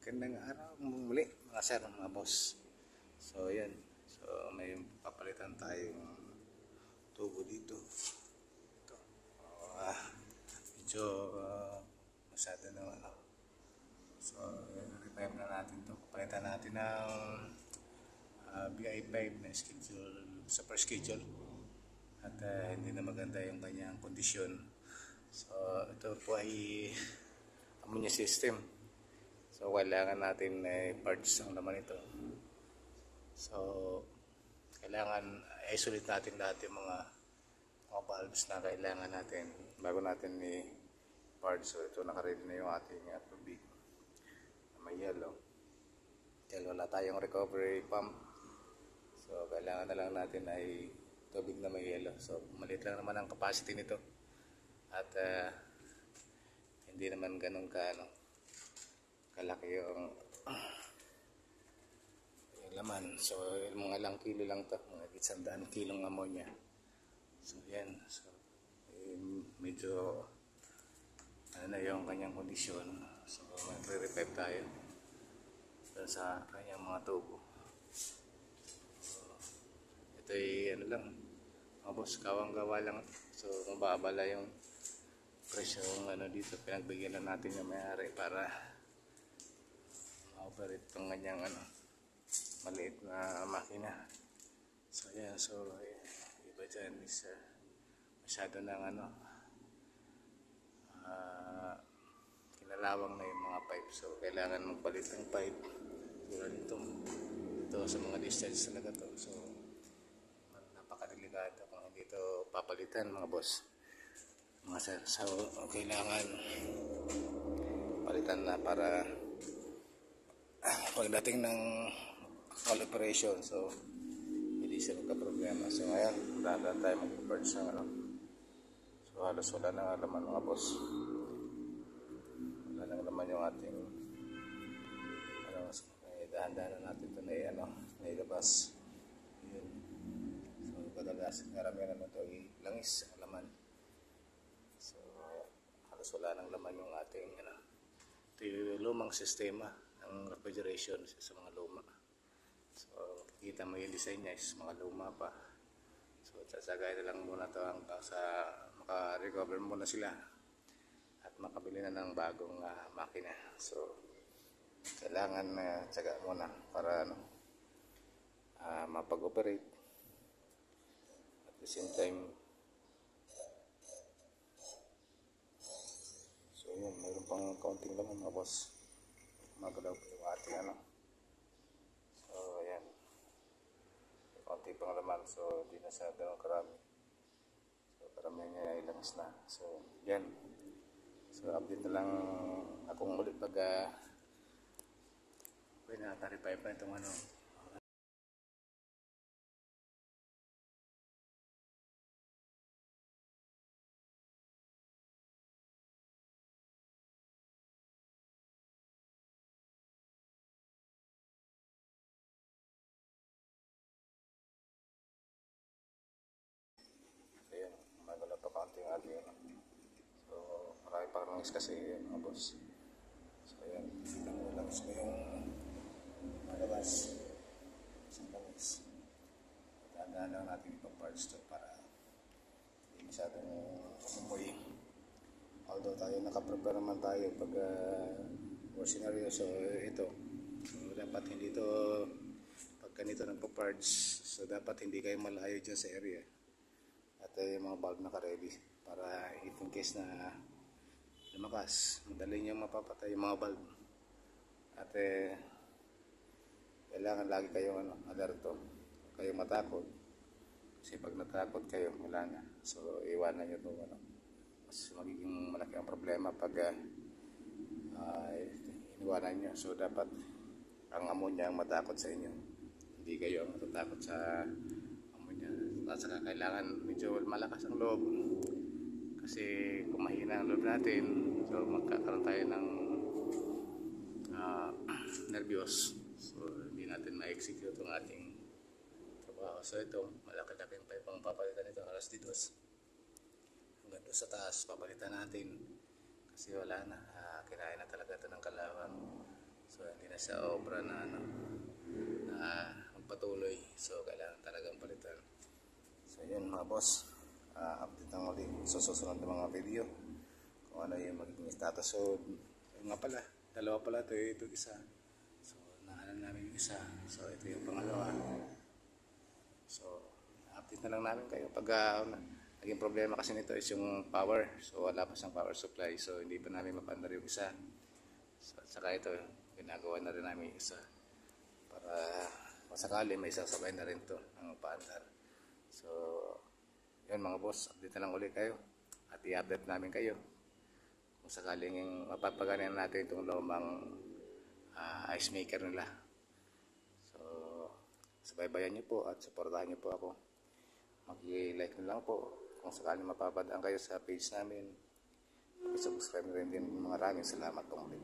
Magandang araw muli mga sir, mga boss. So yan, so may papalitan tayong tubo dito. Ito. Medyo masyado na ano. So revive na natin to. Papalitan natin ng BI5 na schedule, super schedule. At hindi na maganda yung kanyang kondisyon. So ito po ay ammonia system. So kailangan natin parts ang laman ito. So kailangan isolate natin lahat yung mga valves na kailangan natin bago natin parts. So ito naka-ready na yung ating tubig na may yellow. Dahil wala tayong recovery pump. So kailangan na lang natin ay tubig na may yellow. So maliit lang naman ang capacity nito. At hindi naman ganun kalaki yung laman. So mga ilang kilo lang to, mga 100 kilong ammonia. So yan, so medyo ano yung kanyang kondisyon. So magre-revive tayo sa kanyang mga tubo. So, ito ay ano lang mga boss, kawang-gawa lang. So mababala yung presyong dito, pinagbigyan lang natin yung may-ari para operate itong kanyang maliit na makina. So yan, so iba dyan is masyado ng kinalawang na yung mga pipe. So kailangan magpalit ng pipe tulad ito sa mga discharge talaga to. So napakadelikado kung hindi ito papalitan mga boss, mga sir. So kailangan palitan na para pagdating ng all operation, so hindi siya magka-problema. So ngayon, dahan tayo mag-parts ng so halos wala nang laman mga boss. Wala nang laman yung ating dahan-dahan na natin ito na nailabas. Yun. So kadalasan karamihan naman ito ay langis ang laman. So halos wala nang laman yung ating ito yung lumang sistema ng refrigeration sa mga luma. So kita mo yung design niya is mga luma pa. So sasagay na lang muna ito hanggang sa maka-recover muna sila at makabili na ng bagong makina. So kailangan tsaga muna para mapag-operate at the same time. So yun, mayroon pang kaunting laman mga boss. Magalaw po yung ating so ayan, konti pang laman. So hindi na siya ganun karami. So karamihan niya ay langis na. So yan, so update na lang akong ulit pag na-revive na itong ating so marami pang langis kasi mga boss. So ayan, langis na yung malabas isang langis. Tandaan lang natin itong parts to para hindi masyadong umumoy. Although tayo nakaprepare naman tayo pag more scenario. So ito, so dapat hindi ito pag ganito nagpa-parts, so dapat hindi kayo malayo dyan sa area. At yung mga valve naka-ready para if in case na lumakas, madali nyo mapapatay yung mga valve. At kailangan lagi kayong alerto, kayong matakot. Kasi pag natakot kayo, wala na. So iwanan nyo itong mas magiging malaki ang problema pag iniwanan nyo. So dapat ang ammonia ang matakot sa inyo, hindi kayo ang matatakot sa ammonia. At saka kailangan medyo malakas ang loob, kasi kung mahina ang loob natin, so magkakaroon tayo ng nervyos. So hindi natin ma-execute ang ating trabaho. So ito, malaki-laking pipe ang papalitan nito, alas didos hanggang doon sa taas papalitan natin kasi wala na, kinain na talaga ito ng kalawang. So na sa obra na magpatuloy. So kailangan talagang palitan. So yun mga boss, update ng ulit sa susunod ng mga video kung ano yung magiging status. So yun nga pala, dalawa pala ito isa. So naanan namin yung isa. So ito yung pangalawa. So update na lang namin kayo pag naging problema kasi nito is yung power. So wala pa siyang power supply. So hindi pa namin mapandar yung isa. So at saka ito, ginagawa na rin namin yung isa para masakali may sasabay na rin to ang paandar. So yun mga boss, update na lang ulit kayo at i-update namin kayo kung sakaling mapapaganan natin itong lumang ice maker nila. So subaybayan nyo po at supportahan nyo po ako. Mag-like nyo lang po kung sakaling mapapadaan kayo sa page namin. Subscribe na rin din. Maraming salamat po ulit.